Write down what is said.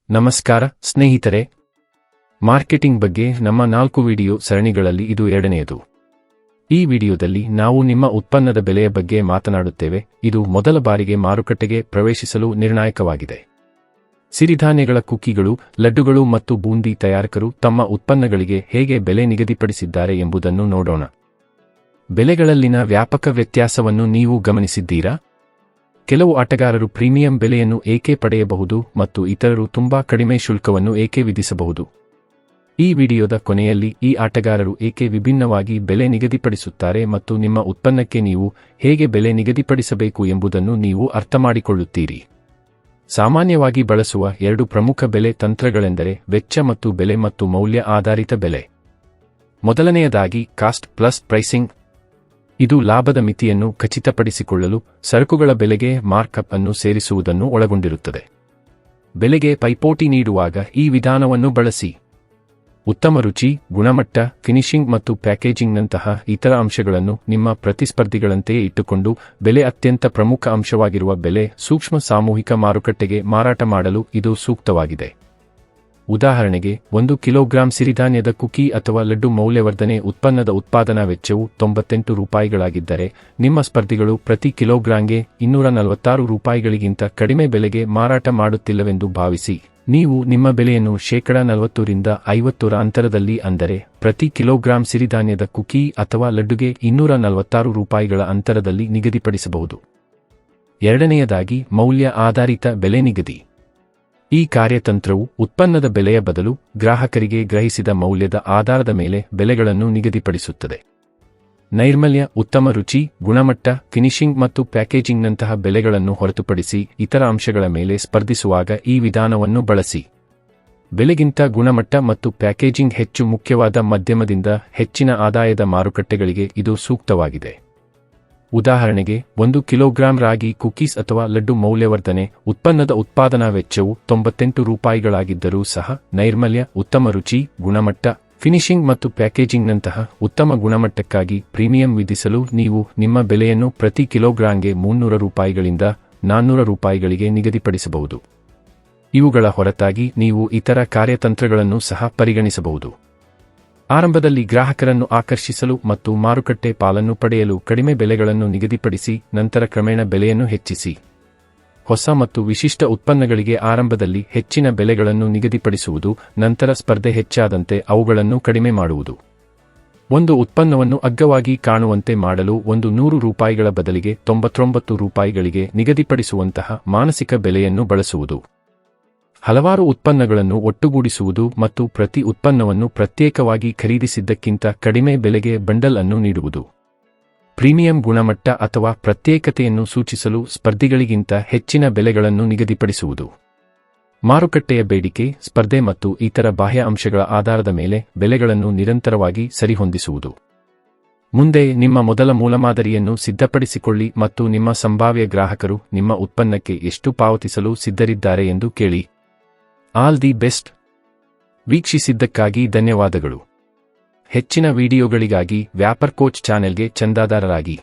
ನಮಸ್ಕಾರ ಸ್ನೇಹಿತರೆ, ಮಾರ್ಕೆಟಿಂಗ್ ಬಗ್ಗೆ ನಮ್ಮ 4 ವಿಡಿಯೋ ಸರಣಿಗಳಲ್ಲಿ ಇದು ಎರಡನೆಯದು. ಈ ವಿಡಿಯೋದಲ್ಲಿ ನಾವು ನಿಮ್ಮ ಉತ್ಪನ್ನದ ಬೆಲೆಯ ಬಗ್ಗೆ ಮಾತನಾಡುತ್ತೇವೆ. ಇದು ಮೊದಲ ಬಾರಿಗೆ ಮಾರುಕಟ್ಟೆಗೆ ಪ್ರವೇಶಿಸಲು ನಿರ್ಣಾಯಕವಾಗಿದೆ. ಸಿರಿಧಾನ್ಯಗಳ ಕುಕೀಗಳು, ಲಡ್ಡುಗಳು ಮತ್ತು ಬೂಂದಿ ತಯಾರಕರು ತಮ್ಮ ಉತ್ಪನ್ನಗಳಿಗೆ ಹೇಗೆ ಬೆಲೆ ನಿಗದಿಪಡಿಸಿದ್ದಾರೆ ಎಂಬುದನ್ನು ನೋಡೋಣ. ಬೆಲೆಗಳಲ್ಲಿನ ವ್ಯಾಪಕ ವ್ಯತ್ಯಾಸವನ್ನು ನೀವು ಗಮನಿಸಿದ್ದೀರಾ? ಕೆಲವು ಆಟಗಾರರು ಪ್ರೀಮಿಯಂ ಬೆಲೆಯನ್ನು ಏಕೆ ಪಡೆಯಬಹುದು ಮತ್ತು ಇತರರು ತುಂಬಾ ಕಡಿಮೆ ಶುಲ್ಕವನ್ನು ಏಕೆ ವಿಧಿಸಬಹುದು? ಈ ವಿಡಿಯೋದ ಕೊನೆಯಲ್ಲಿ ಈ ಆಟಗಾರರು ಏಕೆ ವಿಭಿನ್ನವಾಗಿ ಬೆಲೆ ನಿಗದಿಪಡಿಸುತ್ತಾರೆ ಮತ್ತು ನಿಮ್ಮ ಉತ್ಪನ್ನಕ್ಕೆ ನೀವು ಹೇಗೆ ಬೆಲೆ ನಿಗದಿಪಡಿಸಬೇಕು ಎಂಬುದನ್ನು ನೀವು ಅರ್ಥಮಾಡಿಕೊಳ್ಳುತ್ತೀರಿ. ಸಾಮಾನ್ಯವಾಗಿ ಬಳಸುವ 2 ಪ್ರಮುಖ ಬೆಲೆ ತಂತ್ರಗಳೆಂದರೆ ವೆಚ್ಚ ಮತ್ತು ಬೆಲೆ ಮತ್ತು ಮೌಲ್ಯ ಆಧಾರಿತ ಬೆಲೆ. ಮೊದಲನೆಯದಾಗಿ ಕಾಸ್ಟ್ ಪ್ಲಸ್ ಪ್ರೈಸಿಂಗ್. ಇದು ಲಾಭದ ಮಿತಿಯನ್ನು ಖಚಿತಪಡಿಸಿಕೊಳ್ಳಲು ಸರಕುಗಳ ಬೆಲೆಗೆ ಮಾರ್ಕ್ಅಪ್ ಅನ್ನು ಸೇರಿಸುವುದನ್ನು ಒಳಗೊಂಡಿರುತ್ತದೆ. ಬೆಲೆಗೆ ಪೈಪೋಟಿ ನೀಡುವಾಗ ಈ ವಿಧಾನವನ್ನು ಬಳಸಿ. ಉತ್ತಮ ರುಚಿ, ಗುಣಮಟ್ಟ, ಫಿನಿಶಿಂಗ್ ಮತ್ತು ಪ್ಯಾಕೇಜಿಂಗ್ನಂತಹ ಇತರ ಅಂಶಗಳನ್ನು ನಿಮ್ಮ ಪ್ರತಿಸ್ಪರ್ಧಿಗಳಂತೆಯೇ ಇಟ್ಟುಕೊಂಡು ಬೆಲೆ ಅತ್ಯಂತ ಪ್ರಮುಖ ಅಂಶವಾಗಿರುವ ಬೆಲೆ ಸೂಕ್ಷ್ಮ ಸಾಮೂಹಿಕ ಮಾರುಕಟ್ಟೆಗೆ ಮಾರಾಟ ಮಾಡಲು ಇದು ಸೂಕ್ತವಾಗಿದೆ. ಉದಾಹರಣೆಗೆ, 1 ಕಿಲೋಗ್ರಾಂ ಸಿರಿಧಾನ್ಯದ ಕುಕಿ ಅಥವಾ ಲಡ್ಡು ಮೌಲ್ಯವರ್ಧನೆ ಉತ್ಪನ್ನದ ಉತ್ಪಾದನಾ ವೆಚ್ಚವು $98 ನಿಮ್ಮ ಸ್ಪರ್ಧಿಗಳು ಪ್ರತಿ ಕಿಲೋಗ್ರಾಂಗೆ $246ಗಿಂತ ಕಡಿಮೆ ಬೆಲೆಗೆ ಮಾರಾಟ ಮಾಡುತ್ತಿಲ್ಲವೆಂದು ಭಾವಿಸಿ. ನೀವು ನಿಮ್ಮ ಬೆಲೆಯನ್ನು 40% ರಿಂದ 50% ಅಂತರದಲ್ಲಿ, ಅಂದರೆ ಪ್ರತಿ ಕಿಲೋಗ್ರಾಂ ಸಿರಿಧಾನ್ಯದ ಕುಕಿ ಅಥವಾ ಲಡ್ಡುಗೆ $246 ಅಂತರದಲ್ಲಿ ನಿಗದಿಪಡಿಸಬಹುದು. ಎರಡನೆಯದಾಗಿ ಮೌಲ್ಯ ಆಧಾರಿತ ಬೆಲೆ ನಿಗದಿ. ಈ ಕಾರ್ಯತಂತ್ರವು ಉತ್ಪನ್ನದ ಬೆಲೆಯ ಬದಲು ಗ್ರಾಹಕರಿಗೆ ಗ್ರಹಿಸಿದ ಮೌಲ್ಯದ ಆಧಾರದ ಮೇಲೆ ಬೆಲೆಗಳನ್ನು ನಿಗದಿಪಡಿಸುತ್ತದೆ. ನೈರ್ಮಲ್ಯ, ಉತ್ತಮ ರುಚಿ, ಗುಣಮಟ್ಟ, ಫಿನಿಶಿಂಗ್ ಮತ್ತು ಪ್ಯಾಕೇಜಿಂಗ್ನಂತಹ ಬೆಲೆಗಳನ್ನು ಹೊರತುಪಡಿಸಿ ಇತರ ಅಂಶಗಳ ಮೇಲೆ ಸ್ಪರ್ಧಿಸುವಾಗ ಈ ವಿಧಾನವನ್ನು ಬಳಸಿ. ಬೆಲೆಗಿಂತ ಗುಣಮಟ್ಟ ಮತ್ತು ಪ್ಯಾಕೇಜಿಂಗ್ ಹೆಚ್ಚು ಮುಖ್ಯವಾದ ಮಧ್ಯಮದಿಂದ ಹೆಚ್ಚಿನ ಆದಾಯದ ಮಾರುಕಟ್ಟೆಗಳಿಗೆ ಇದು ಸೂಕ್ತವಾಗಿದೆ. ಉದಾಹರಣೆಗೆ, 1 ಕಿಲೋಗ್ರಾಂ ರಾಗಿ ಕುಕೀಸ್ ಅಥವಾ ಲಡ್ಡು ಮೌಲ್ಯವರ್ಧನೆ ಉತ್ಪನ್ನದ ಉತ್ಪಾದನಾ ವೆಚ್ಚವು $98 ಸಹ ನೈರ್ಮಲ್ಯ, ಉತ್ತಮ ರುಚಿ, ಗುಣಮಟ್ಟ, ಫಿನಿಶಿಂಗ್ ಮತ್ತು ಪ್ಯಾಕೇಜಿಂಗ್ನಂತಹ ಉತ್ತಮ ಗುಣಮಟ್ಟಕ್ಕಾಗಿ ಪ್ರೀಮಿಯಂ ವಿಧಿಸಲು ನೀವು ನಿಮ್ಮ ಬೆಲೆಯನ್ನು ಪ್ರತಿ ಕಿಲೋಗ್ರಾಂಗೆ $300ರಿಂದ $400ಗೆ ನಿಗದಿಪಡಿಸಬಹುದು. ಇವುಗಳ ಹೊರತಾಗಿ ನೀವು ಇತರ ಕಾರ್ಯತಂತ್ರಗಳನ್ನು ಸಹ ಪರಿಗಣಿಸಬಹುದು. ಆರಂಭದಲ್ಲಿ ಗ್ರಾಹಕರನ್ನು ಆಕರ್ಷಿಸಲು ಮತ್ತು ಮಾರುಕಟ್ಟೆ ಪಾಲನ್ನು ಪಡೆಯಲು ಕಡಿಮೆ ಬೆಲೆಗಳನ್ನು ನಿಗದಿಪಡಿಸಿ, ನಂತರ ಕ್ರಮೇಣ ಬೆಲೆಯನ್ನು ಹೆಚ್ಚಿಸಿ. ಹೊಸ ಮತ್ತು ವಿಶಿಷ್ಟ ಉತ್ಪನ್ನಗಳಿಗೆ ಆರಂಭದಲ್ಲಿ ಹೆಚ್ಚಿನ ಬೆಲೆಗಳನ್ನು ನಿಗದಿಪಡಿಸುವುದು, ನಂತರ ಸ್ಪರ್ಧೆ ಹೆಚ್ಚಾದಂತೆ ಅವುಗಳನ್ನು ಕಡಿಮೆ ಮಾಡುವುದು. ಒಂದು ಉತ್ಪನ್ನವನ್ನು ಅಗ್ಗವಾಗಿ ಕಾಣುವಂತೆ ಮಾಡಲು $100 ಬದಲಿಗೆ $99ಗೆ ನಿಗದಿಪಡಿಸುವಂತಹ ಮಾನಸಿಕ ಬೆಲೆಯನ್ನು ಬಳಸುವುದು. ಹಲವಾರು ಉತ್ಪನ್ನಗಳನ್ನು ಒಟ್ಟುಗೂಡಿಸುವುದು ಮತ್ತು ಪ್ರತಿ ಉತ್ಪನ್ನವನ್ನು ಪ್ರತ್ಯೇಕವಾಗಿ ಖರೀದಿಸಿದ್ದಕ್ಕಿಂತ ಕಡಿಮೆ ಬೆಲೆಗೆ ಬಂಡಲ್ ಅನ್ನು ನೀಡುವುದು. ಪ್ರೀಮಿಯಂ ಗುಣಮಟ್ಟ ಅಥವಾ ಪ್ರತ್ಯೇಕತೆಯನ್ನು ಸೂಚಿಸಲು ಸ್ಪರ್ಧಿಗಳಿಗಿಂತ ಹೆಚ್ಚಿನ ಬೆಲೆಗಳನ್ನು ನಿಗದಿಪಡಿಸುವುದು. ಮಾರುಕಟ್ಟೆಯ ಬೇಡಿಕೆ, ಸ್ಪರ್ಧೆ ಮತ್ತು ಇತರ ಬಾಹ್ಯ ಅಂಶಗಳ ಆಧಾರದ ಮೇಲೆ ಬೆಲೆಗಳನ್ನು ನಿರಂತರವಾಗಿ ಸರಿಹೊಂದಿಸುವುದು. ಮುಂದೆ ನಿಮ್ಮ ಮೊದಲ ಮೂಲಮಾದರಿಯನ್ನು ಸಿದ್ಧಪಡಿಸಿಕೊಳ್ಳಿ ಮತ್ತು ನಿಮ್ಮ ಸಂಭಾವ್ಯ ಗ್ರಾಹಕರು ನಿಮ್ಮ ಉತ್ಪನ್ನಕ್ಕೆ ಎಷ್ಟು ಪಾವತಿಸಲು ಸಿದ್ಧರಿದ್ದಾರೆ ಎಂದು ಕೇಳಿ. All the best. ವೀಕ್ಷಿಸಿದ್ದಕ್ಕಾಗಿ ಧನ್ಯವಾದಗಳು. ಹೆಚ್ಚಿನ ವಿಡಿಯೋಗಳಿಗಾಗಿ ವ್ಯಾಪಾರ್ ಕೋಚ್ ಚಾನೆಲ್ಗೆ ಚಂದಾದಾರರಾಗಿ.